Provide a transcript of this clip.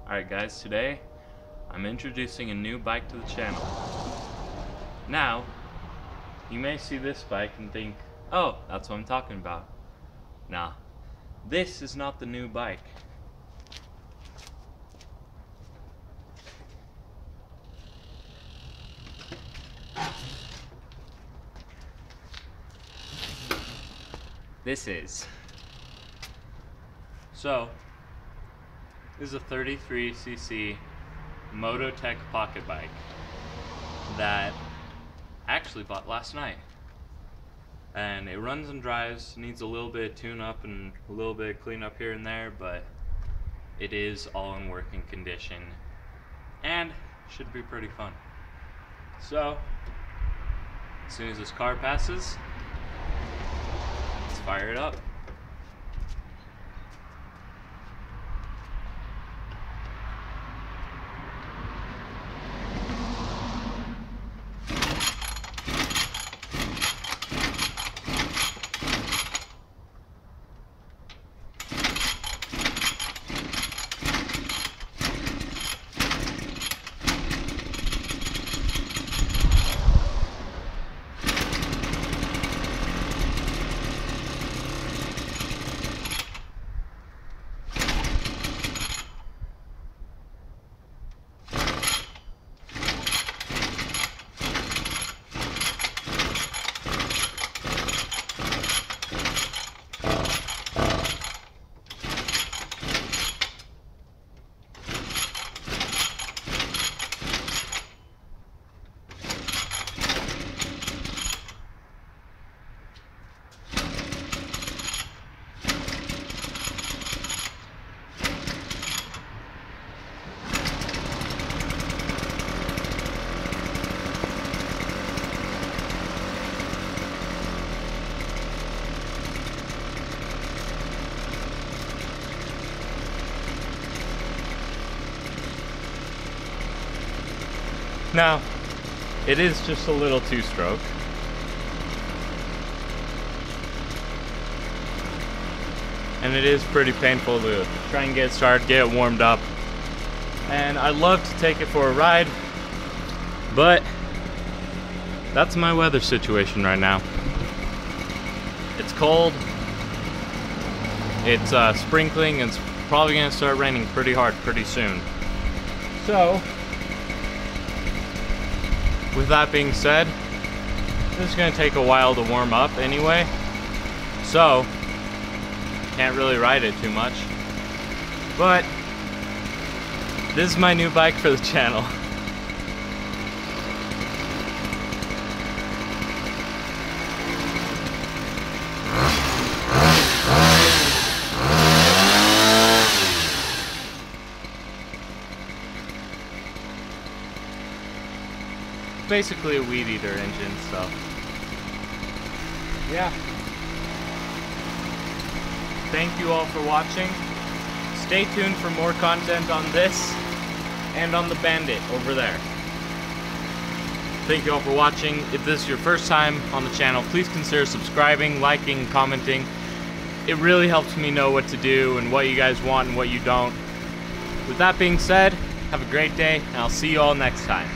Alright guys, today I'm introducing a new bike to the channel. Now, you may see this bike and think, oh, that's what I'm talking about. Nah, this is not the new bike. This is. So, this is a 33cc Mototech pocket bike that I actually bought last night. And it runs and drives, needs a little bit of tune up and a little bit of clean up here and there, but it is all in working condition and should be pretty fun. So, as soon as this car passes, let's fire it up. Now, it is just a little two-stroke. And it is pretty painful to try and get started, get it warmed up. And I'd love to take it for a ride, but that's my weather situation right now. It's cold, it's sprinkling, and it's probably gonna start raining pretty hard pretty soon. So, with that being said, this is going to take a while to warm up anyway, so can't really ride it too much. But this is my new bike for the channel. Basically a weed eater engine, so yeah. Thank you all for watching. Stay tuned for more content on this and on the Bandit over there. Thank you all for watching. If this is your first time on the channel, please consider subscribing, liking, commenting. It really helps me know what to do and what you guys want and what you don't. With that being said, have a great day, and I'll see you all next time.